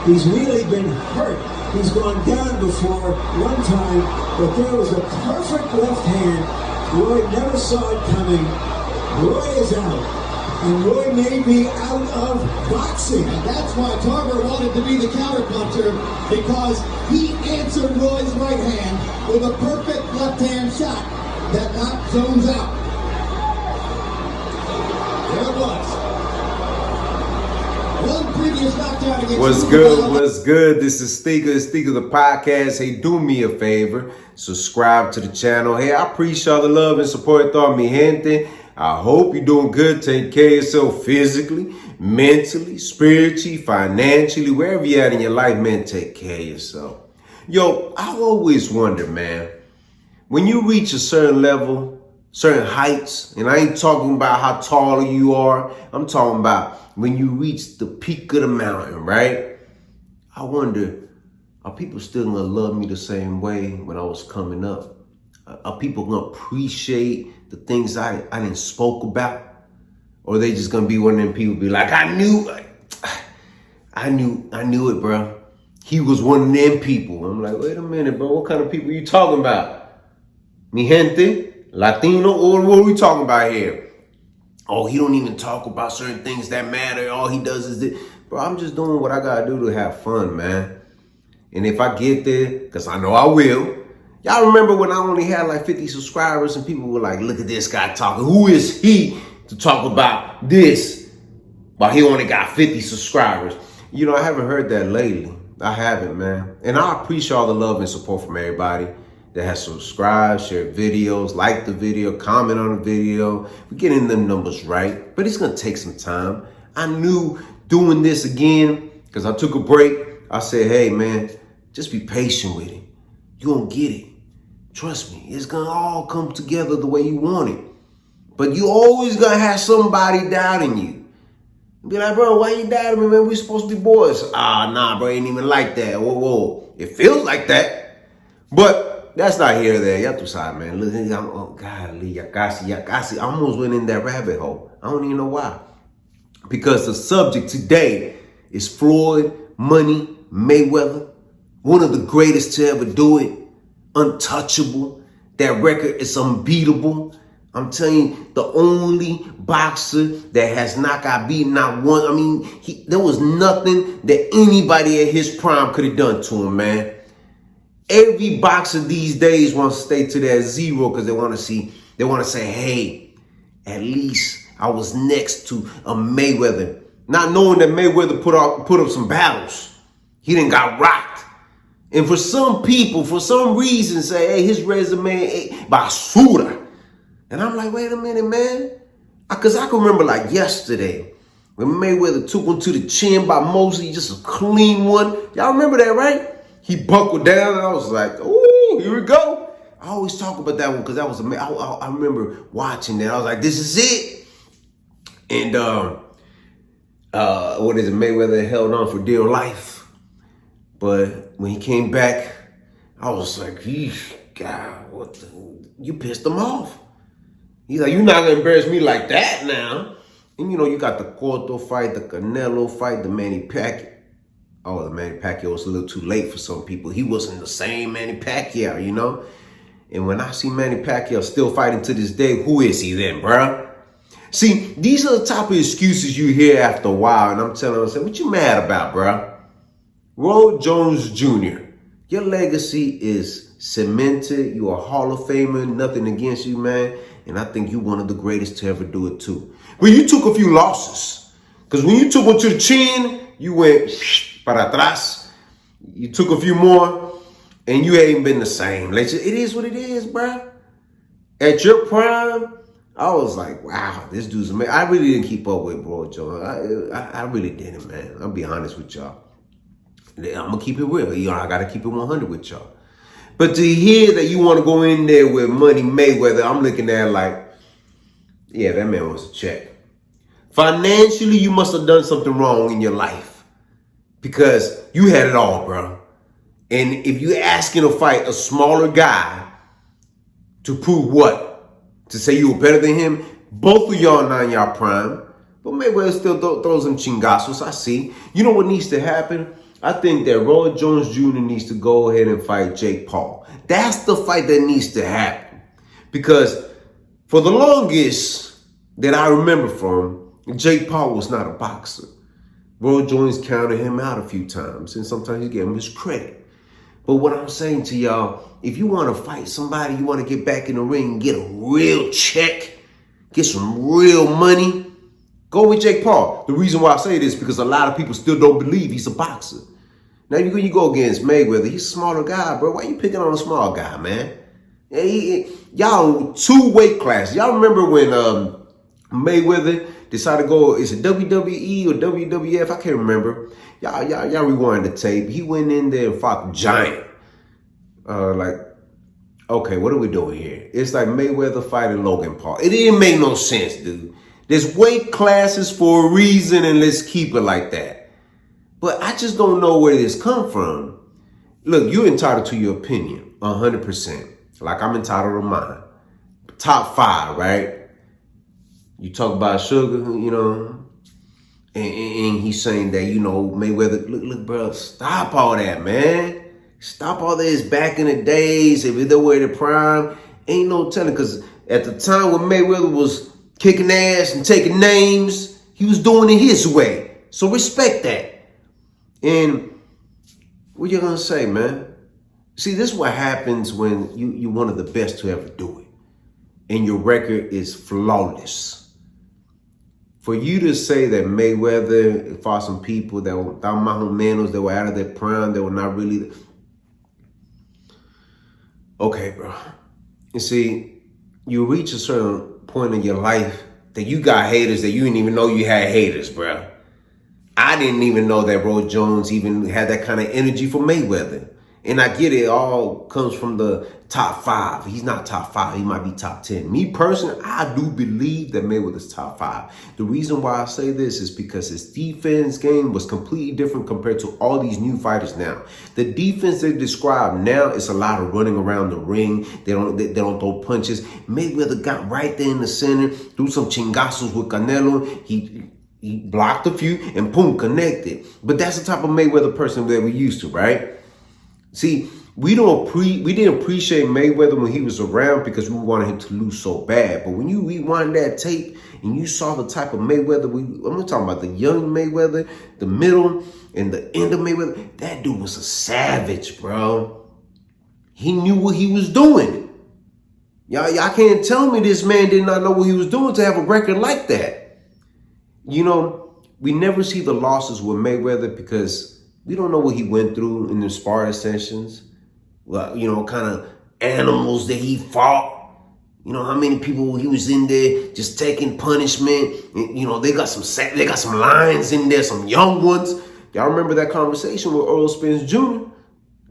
He's really been hurt. He's gone down before one time, but there was a perfect left hand. Roy never saw it coming. Roy is out. And Roy may be out of boxing. And that's why Tarver wanted to be the counterpuncher, because he answered Roy's right hand with a perfect left-hand shot that knocked Jones out. There it was. One previous knockdown against What's good? What's good? This is Steaker the podcast. Hey, do me a favor. Subscribe to the channel. Hey, I appreciate all the love and support, toda mi gente. I hope you're doing good. Take care of yourself physically, mentally, spiritually, financially, wherever you're at in your life, man, take care of yourself. Yo, I always wonder, man, when you reach a certain level, certain heights, and I ain't talking about how tall you are, I'm talking about when you reach the peak of the mountain, right? I wonder, are people still gonna love me the same way when I was coming up? Are people gonna appreciate the things I didn't spoke about? Or are they just gonna be one of them people be like, I knew it, bro. He was one of them people. I'm like, wait a minute, bro. What kind of people are you talking about? Mi gente, Latino, or what are we talking about here? Oh, he don't even talk about certain things that matter. All he does is this. Bro, I'm just doing what I gotta do to have fun, man. And if I get there, because I know I will. Y'all remember when I only had like 50 subscribers and people were like, look at this guy talking. Who is he to talk about this? But he only got 50 subscribers. You know, I haven't heard that lately. I haven't, man. And I appreciate all the love and support from everybody that has subscribed, shared videos, liked the video, comment on the video. We're getting them numbers right, but it's gonna take some time. I knew doing this again, because I took a break. I said, hey, man, just be patient with it. You're gonna get it. Trust me, it's gonna all come together the way you want it. But you always gonna have somebody doubting you. Be like, bro, why you doubting me, man? We supposed to be boys. Nah, bro, ain't even like that. Whoa. It feels like that. But that's not here or there. Y'all too side, man. Look, oh, golly, I almost went in that rabbit hole. I don't even know why. Because the subject today is Floyd Money Mayweather. One of the greatest to ever do it. Untouchable. That record is unbeatable. I'm telling you, the only boxer that has not got beaten, not one. I mean, there was nothing that anybody at his prime could have done to him, man. Every boxer these days wants to stay to that zero because they want to say, hey, at least I was next to a Mayweather. Not knowing that Mayweather put up some battles. He didn't got rocked. And for some people, for some reason, say, hey, his resume ain't basura. And I'm like, wait a minute, man. Because I can remember like yesterday when Mayweather took one to the chin by Mosley, just a clean one. Y'all remember that, right? He buckled down and I was like, ooh, here we go. I always talk about that one because that was amazing. I remember watching that. I was like, this is it. And what is it? Mayweather held on for dear life. But when he came back, I was like, God, you pissed him off. He's like, you're not going to embarrass me like that now. And, you know, you got the Cotto fight, the Canelo fight, the Manny Pacquiao. Oh, the Manny Pacquiao was a little too late for some people. He wasn't the same Manny Pacquiao, you know? And when I see Manny Pacquiao still fighting to this day, who is he then, bruh? See, these are the type of excuses you hear after a while. And I'm telling them, what you mad about, bruh? Roy Jones Jr., your legacy is cemented. You're a Hall of Famer. Nothing against you, man. And I think you're one of the greatest to ever do it, too. But you took a few losses. Because when you took one to the chin, you went para atrás. You took a few more, and you ain't been the same. It is what it is, bruh. At your prime, I was like, wow, this dude's amazing. I really didn't keep up with Roy Jones. I really didn't, man. I'll be honest with y'all. I'm going to keep it real. You know, I got to keep it 100 with y'all. But to hear that you want to go in there with Money Mayweather, I'm looking at it like, yeah, that man wants a check. Financially, you must have done something wrong in your life because you had it all, bro. And if you're asking to fight a smaller guy to prove what? To say you were better than him? Both of y'all not in y'all prime. But Mayweather still throws them chingazos. I see. You know what needs to happen? I think that Roy Jones Jr. needs to go ahead and fight Jake Paul. That's the fight that needs to happen. Because for the longest that I remember from, Jake Paul was not a boxer. Roy Jones counted him out a few times, and sometimes he gave him his credit. But what I'm saying to y'all, if you want to fight somebody, you want to get back in the ring and get a real check, get some real money, go with Jake Paul. The reason why I say this is because a lot of people still don't believe he's a boxer. Now, you go against Mayweather. He's a smaller guy, bro. Why you picking on a small guy, man? Y'all 2 weight classes. Y'all remember when Mayweather decided to go, is it WWE or WWF? I can't remember. Y'all rewind the tape. He went in there and fought Giant. Okay, what are we doing here? It's like Mayweather fighting Logan Paul. It didn't make no sense, dude. There's weight classes for a reason, and let's keep it like that. But I just don't know where this come from. Look, you're entitled to your opinion, 100%. Like I'm entitled to mine. Top 5, right? You talk about Sugar, you know, and he's saying that, you know, Mayweather, look, bro, stop all that, man. Stop all this back in the days. If they were the prime, ain't no telling. Because at the time when Mayweather was kicking ass and taking names, he was doing it his way. So respect that. And what you gonna say, man? See, this is what happens when you're one of the best to ever do it. And your record is flawless. For you to say that Mayweather fought some people that were Mahomenos, that were out of their prime, that were not really... Okay, bro. You see, you reach a certain point in your life that you got haters that you didn't even know you had haters, bro. I didn't even know that Roy Jones even had that kind of energy for Mayweather. And I get it all comes from the top 5. He's not top 5. He might be top 10. Me personally, I do believe that Mayweather's top 5. The reason why I say this is because his defense game was completely different compared to all these new fighters now. The defense they describe now is a lot of running around the ring. They don't throw punches. Mayweather got right there in the center, threw some chingazos with Canelo. He blocked a few and boom, connected. But that's the type of Mayweather person that we used to, right? See, we didn't appreciate Mayweather when he was around because we wanted him to lose so bad. But when you rewind that tape and you saw the type of Mayweather, I'm talking about the young Mayweather, the middle, and the end of Mayweather, that dude was a savage, bro. He knew what he was doing. Y'all can't tell me this man did not know what he was doing to have a record like that. You know, we never see the losses with Mayweather because we don't know what he went through in the sparring sessions. Well, you know, kind of animals that he fought. You know, how many people he was in there just taking punishment. And, you know, they got some lions in there, some young ones. Y'all remember that conversation with Earl Spence Jr.?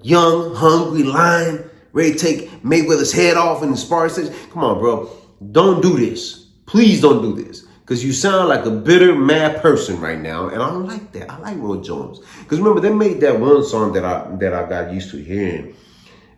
Young, hungry lion, ready to take Mayweather's head off in the sparring session. Come on, bro. Don't do this. Please don't do this. Because you sound like a bitter, mad person right now. And I don't like that. I like Roy Jones. Because remember, they made that one song that I got used to hearing.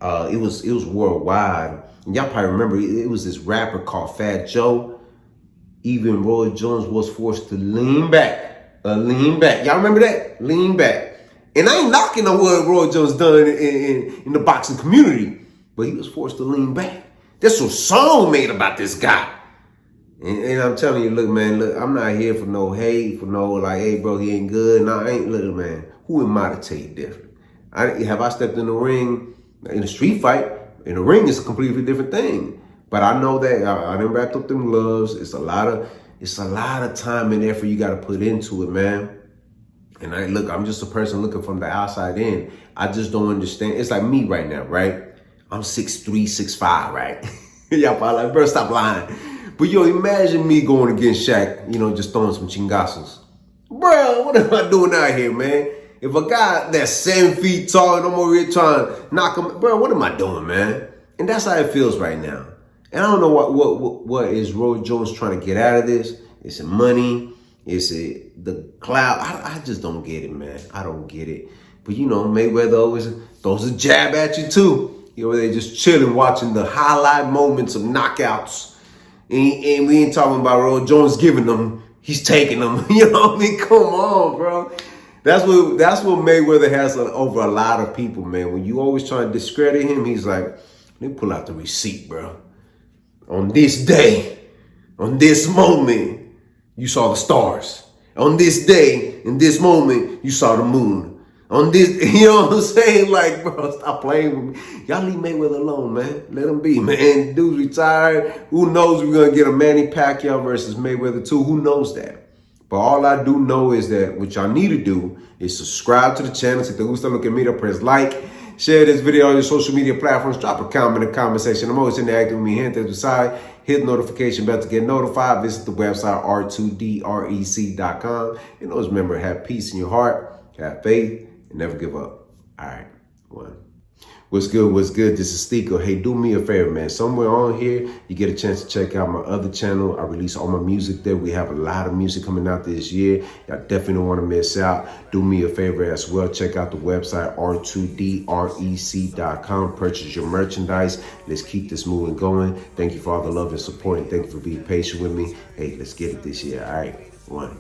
It was worldwide. And y'all probably remember, it was this rapper called Fat Joe. Even Roy Jones was forced to lean back. Lean back. Y'all remember that? Lean back. And I ain't knocking on what Roy Jones done in the boxing community. But he was forced to lean back. There's a song made about this guy. And I'm telling you, look, man, look, I'm not here for no hate, for no like, hey, bro, he ain't good. No, I ain't, look, man, who am I to tell you different? Have I stepped in the ring, in a street fight? In the ring, it's a completely different thing. But I know that I done wrapped up them gloves. It's a lot of time and effort you got to put into it, man. And I'm just a person looking from the outside in. I just don't understand. It's like me right now, right? I'm 6'3", 6'5", right? Y'all probably like, bro, stop lying. But yo, imagine me going against Shaq, you know, just throwing some chingazos. Bro, what am I doing out here, man? If a guy that's 7 feet tall and I'm over here trying to knock him, bro, what am I doing, man? And that's how it feels right now. And I don't know what is Roy Jones trying to get out of this. Is it money? Is it the clout? I just don't get it, man. I don't get it. But you know, Mayweather always throws a jab at you too. You know, they're just chilling, watching the highlight moments of knockouts. And we ain't talking about Roy Jones giving them he's taking them. You know what I mean? Come on, bro. That's what Mayweather has over a lot of people, man. When you always try to discredit him, he's like, let me pull out the receipt, bro. On this day, on this moment, you saw the stars. On this day, in this moment, you saw the moon. On this, you know what I'm saying? Like, bro, stop playing with me. Y'all leave Mayweather alone, man. Let him be, man. Dude's retired. Who knows we're going to get a Manny Pacquiao versus Mayweather 2? Who knows that? But all I do know is that what y'all need to do is subscribe to the channel. Si te gusta lo que mira, press like. Share this video on your social media platforms. Drop a comment in the comment section. I'm always interacting with me, gente. Decide. Hit the notification bell to get notified. Visit the website r2drec.com. And always remember, have peace in your heart, have faith, and never give up. All right, one. What's good? What's good? This is Stico. Hey, do me a favor, man. Somewhere on here, you get a chance to check out my other channel. I release all my music there. We have a lot of music coming out this year. Y'all definitely don't want to miss out. Do me a favor as well. Check out the website, r2drec.com. Purchase your merchandise. Let's keep this moving going. Thank you for all the love and support, and thank you for being patient with me. Hey, let's get it this year. All right, one.